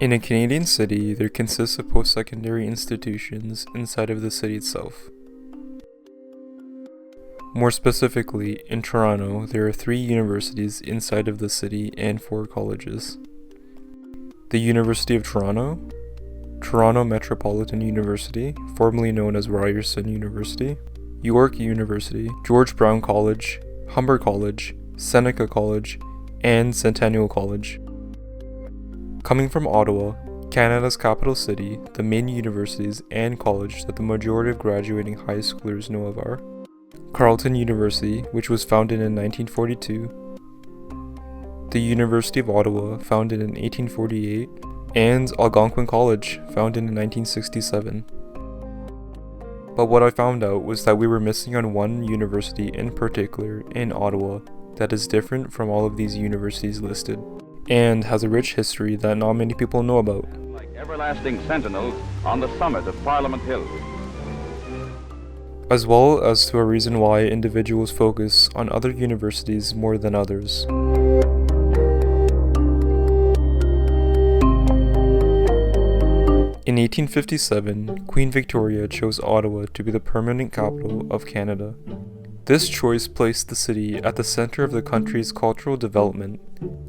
In a Canadian city, there consists of post-secondary institutions inside of the city itself. More specifically, in Toronto, there are 3 universities inside of the city and 4 colleges. The University of Toronto, Toronto Metropolitan University, formerly known as Ryerson University, York University, George Brown College, Humber College, Seneca College, and Centennial College. Coming from Ottawa, Canada's capital city, the main universities and college that the majority of graduating high schoolers know of are Carleton University, which was founded in 1942, the University of Ottawa, founded in 1848, and Algonquin College, founded in 1967. But what I found out was that we were missing on one university in particular in Ottawa that is different from all of these universities listed, and has a rich history that not many people know about. Like everlasting sentinels on the summit of Parliament Hill. As well as to a reason why individuals focus on other universities more than others. In 1857, Queen Victoria chose Ottawa to be the permanent capital of Canada. This choice placed the city at the center of the country's cultural development.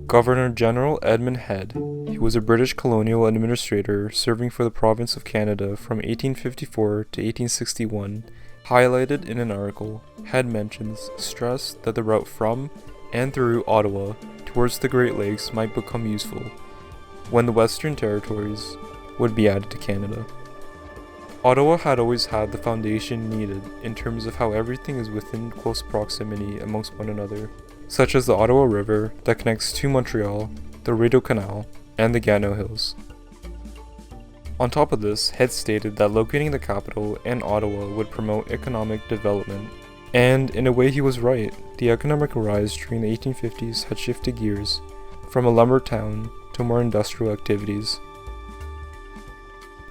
Governor-General Edmund Head, who was a British colonial administrator serving for the province of Canada from 1854 to 1861, highlighted in an article. Head mentions, stressed that the route from and through Ottawa towards the Great Lakes might become useful when the Western Territories would be added to Canada. Ottawa had always had the foundation needed in terms of how everything is within close proximity amongst one another, such as the Ottawa River that connects to Montreal, the Rideau Canal, and the Gatineau Hills. On top of this, Head stated that locating the capital in Ottawa would promote economic development. And in a way he was right. The economic rise during the 1850s had shifted gears from a lumber town to more industrial activities.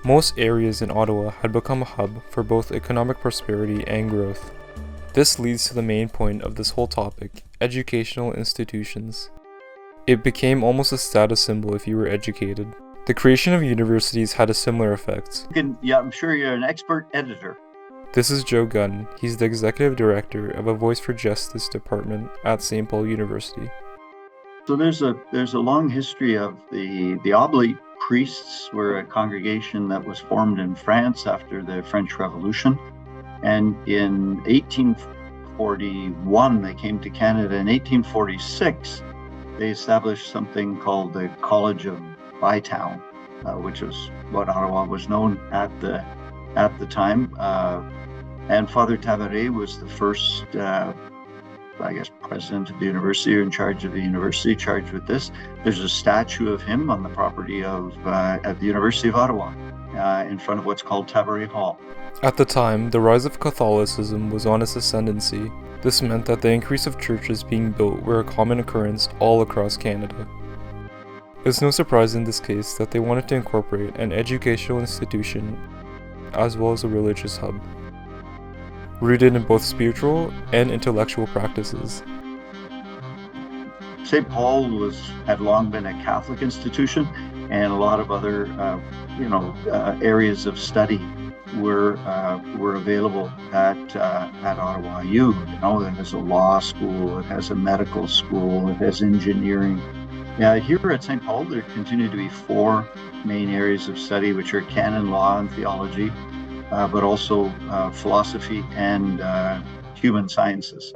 Most areas in Ottawa had become a hub for both economic prosperity and growth. This leads to the main point of this whole topic, educational institutions. It became almost a status symbol if you were educated. The creation of universities had a similar effect. Yeah, I'm sure you're an expert editor. This is Joe Gunn. He's the executive director of a Voice for Justice department at St. Paul University. So there's a long history of the Oblate priests were a congregation that was formed in France after the French Revolution. And in 1841, they came to Canada. In 1846, they established something called the College of Bytown, which was what Ottawa was known at the time. And Father Tabaret was the first, president of the university, or in charge of the university, charged with this. There's a statue of him on the property of at the University of Ottawa, in front of what's called Tabaret Hall. At the time, the rise of Catholicism was on its ascendancy. This meant that the increase of churches being built were a common occurrence all across Canada. It's no surprise in this case that they wanted to incorporate an educational institution as well as a religious hub, rooted in both spiritual and intellectual practices. St. Paul had long been a Catholic institution, and a lot of other, areas of study were available at Ottawa U. It has a law school, it has a medical school, it has engineering. Here at St. Paul, there continue to be 4 main areas of study, which are canon law and theology, but also philosophy and human sciences.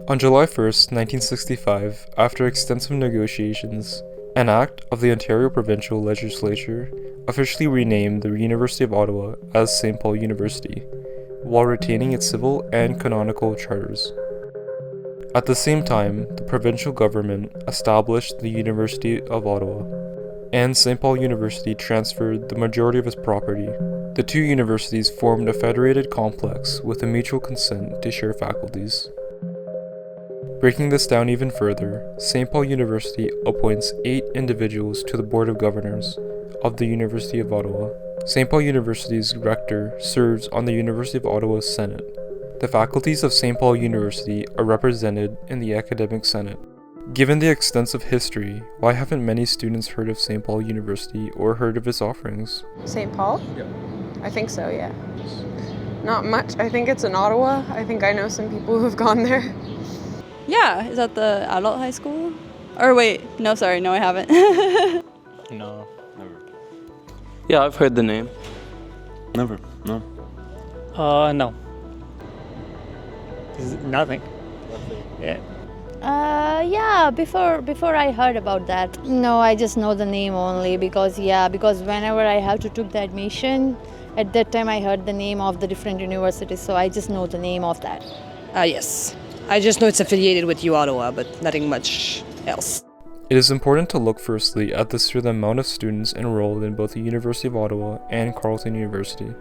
On July 1st, 1965, after extensive negotiations, an act of the Ontario Provincial Legislature officially renamed the University of Ottawa as St. Paul University, while retaining its civil and canonical charters. At the same time, the provincial government established the University of Ottawa, and St. Paul University transferred the majority of its property. The 2 universities formed a federated complex with a mutual consent to share faculties. Breaking this down even further, St. Paul University appoints 8 individuals to the Board of Governors of the University of Ottawa. St. Paul University's rector serves on the University of Ottawa's Senate. The faculties of St. Paul University are represented in the Academic Senate. Given the extensive history, why haven't many students heard of St. Paul University or heard of its offerings? St. Paul? Yep. I think so, yeah. Not much. I think it's in Ottawa. I think I know some people who have gone there. Yeah, is that the adult high school? Or wait, no, I haven't. No, never. Yeah, I've heard the name. Never, no. No. Nothing. Yeah. Yeah, before I heard about that. No, I just know the name only because whenever I have to took the admission, at that time I heard the name of the different universities, so I just know the name of that. Yes. I just know it's affiliated with U Ottawa, but nothing much else. It is important to look firstly at the sheer amount of students enrolled in both the University of Ottawa and Carleton University.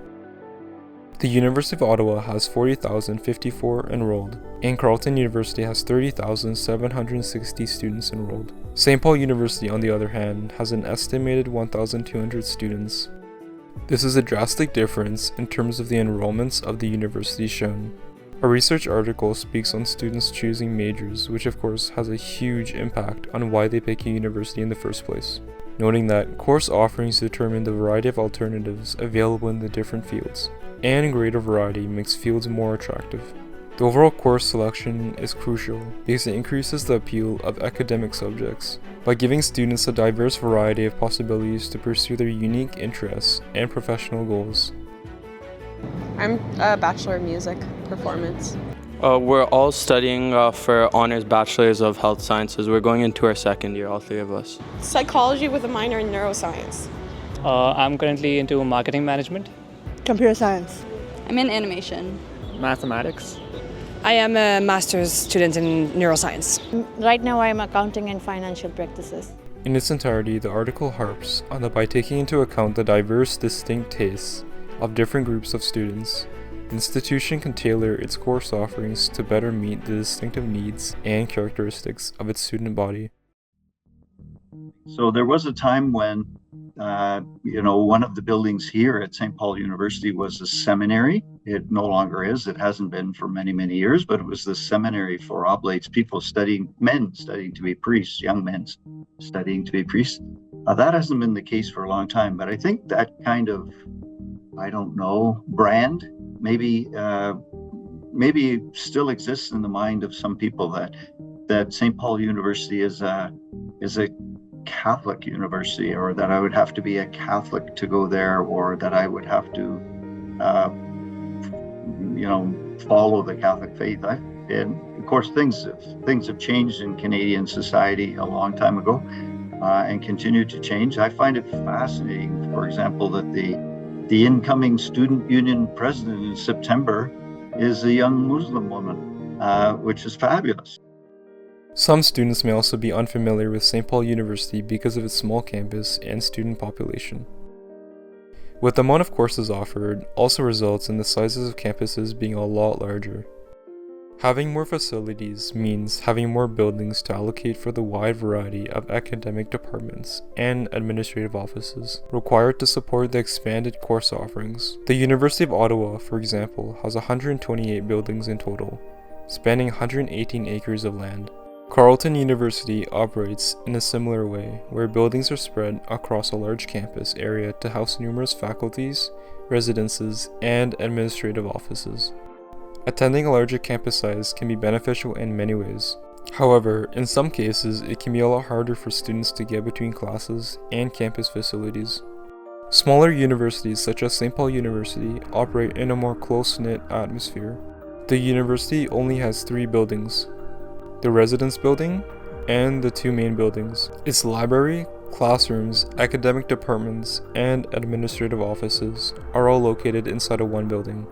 The University of Ottawa has 40,054 enrolled, and Carleton University has 30,760 students enrolled. St. Paul University, on the other hand, has an estimated 1,200 students. This is a drastic difference in terms of the enrollments of the universities shown. A research article speaks on students choosing majors, which of course has a huge impact on why they pick a university in the first place, noting that course offerings determine the variety of alternatives available in the different fields, and greater variety makes fields more attractive. The overall course selection is crucial because it increases the appeal of academic subjects by giving students a diverse variety of possibilities to pursue their unique interests and professional goals. I'm a Bachelor of Music Performance. We're all studying for honors bachelors of health sciences. We're going into our second year, all three of us. Psychology with a minor in neuroscience. I'm currently into marketing management. Computer science. I'm in animation. Mathematics. I am a master's student in neuroscience. Right now I am accounting and financial practices. In its entirety, the article harps on that by taking into account the diverse, distinct tastes of different groups of students, the institution can tailor its course offerings to better meet the distinctive needs and characteristics of its student body. So there was a time when, one of the buildings here at St. Paul University was a seminary. It no longer is. It hasn't been for many, many years, but it was the seminary for oblates, men studying to be priests, young men studying to be priests. That hasn't been the case for a long time, but I think that kind of, brand maybe still exists in the mind of some people that St. Paul University is a Catholic university, or that I would have to be a Catholic to go there, or that I would have to, follow the Catholic faith. And of course, things have changed in Canadian society a long time ago, and continue to change. I find it fascinating, for example, that the incoming student union president in September is a young Muslim woman, which is fabulous. Some students may also be unfamiliar with St. Paul University because of its small campus and student population. With the amount of courses offered also results in the sizes of campuses being a lot larger. Having more facilities means having more buildings to allocate for the wide variety of academic departments and administrative offices required to support the expanded course offerings. The University of Ottawa, for example, has 128 buildings in total, spanning 118 acres of land. Carleton University operates in a similar way, where buildings are spread across a large campus area to house numerous faculties, residences, and administrative offices. Attending a larger campus size can be beneficial in many ways. However, in some cases, it can be a lot harder for students to get between classes and campus facilities. Smaller universities such as St. Paul University operate in a more close-knit atmosphere. The university only has 3 buildings: the residence building and the 2 main buildings. Its library, classrooms, academic departments, and administrative offices are all located inside of one building,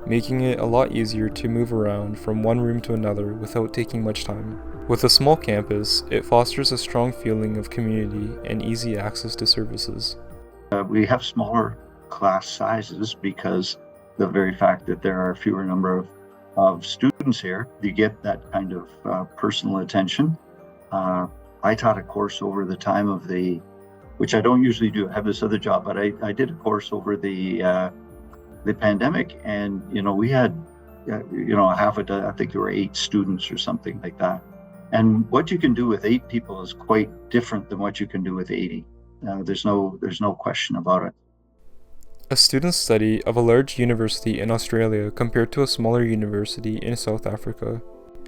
making it a lot easier to move around from one room to another without taking much time. With a small campus, it fosters a strong feeling of community and easy access to services. We have smaller class sizes because the very fact that there are a fewer number of students here, you get that kind of personal attention. I taught a course over the time of which I don't usually do, I have this other job, but I did a course over the pandemic, and we had half a dozen, I think there were 8 students or something like that, And what you can do with 8 people is quite different than what you can do with 80. There's no question about it. A student's study of a large university in Australia compared to a smaller university in South Africa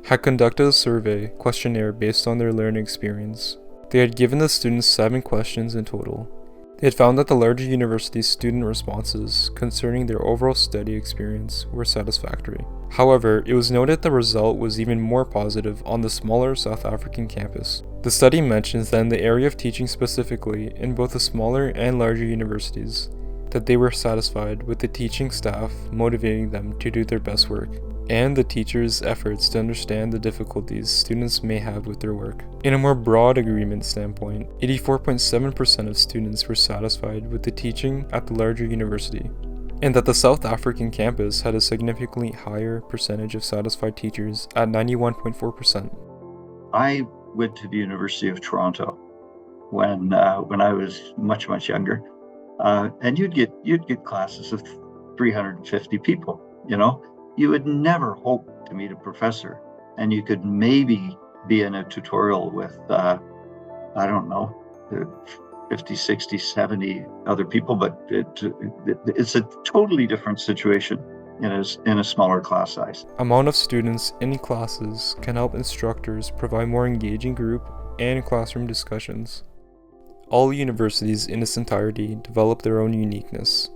had conducted a survey questionnaire based on their learning experience. They had given the students 7 questions in total. They had found that the larger university's student responses concerning their overall study experience were satisfactory. However, it was noted the result was even more positive on the smaller South African campus. The study mentions that in the area of teaching specifically, in both the smaller and larger universities, that they were satisfied with the teaching staff motivating them to do their best work, and the teachers' efforts to understand the difficulties students may have with their work. In a more broad agreement standpoint, 84.7% of students were satisfied with the teaching at the larger university, and that the South African campus had a significantly higher percentage of satisfied teachers at 91.4%. I went to the University of Toronto when I was much younger, and you'd get classes of 350 people. You would never hope to meet a professor, and you could maybe be in a tutorial with, 50, 60, 70 other people, but it's a totally different situation in a smaller class size. Amount of students in classes can help instructors provide more engaging group and classroom discussions. All universities in its entirety develop their own uniqueness.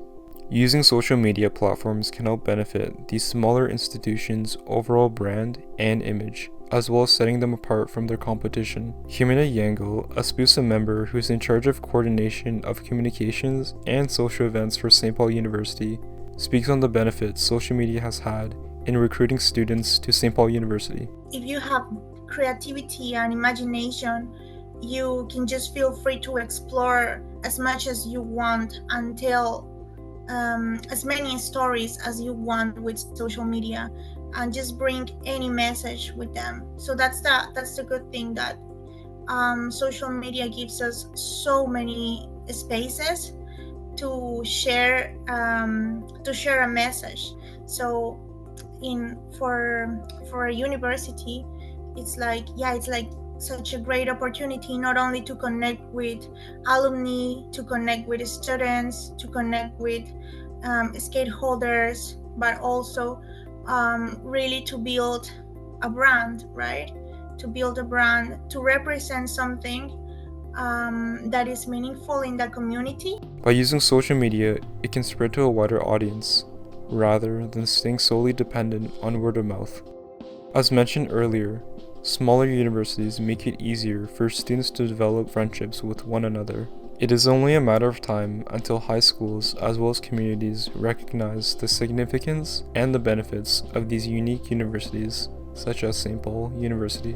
Using social media platforms can help benefit these smaller institutions' overall brand and image, as well as setting them apart from their competition. Jimena Yango, a SPUSA member who's in charge of coordination of communications and social events for St. Paul University, speaks on the benefits social media has had in recruiting students to St. Paul University. If you have creativity and imagination, you can just feel free to explore as much as you want and tell as many stories as you want with social media, and just bring any message with them. So that's the good thing, that social media gives us so many spaces to share a message. So for a university, it's like such a great opportunity, not only to connect with alumni, to connect with students, to connect with stakeholders, but also really to build a brand, right? To build a brand, to represent something that is meaningful in the community. By using social media, it can spread to a wider audience, rather than staying solely dependent on word of mouth. As mentioned earlier, smaller universities make it easier for students to develop friendships with one another. It is only a matter of time until high schools as well as communities recognize the significance and the benefits of these unique universities, such as St. Paul University.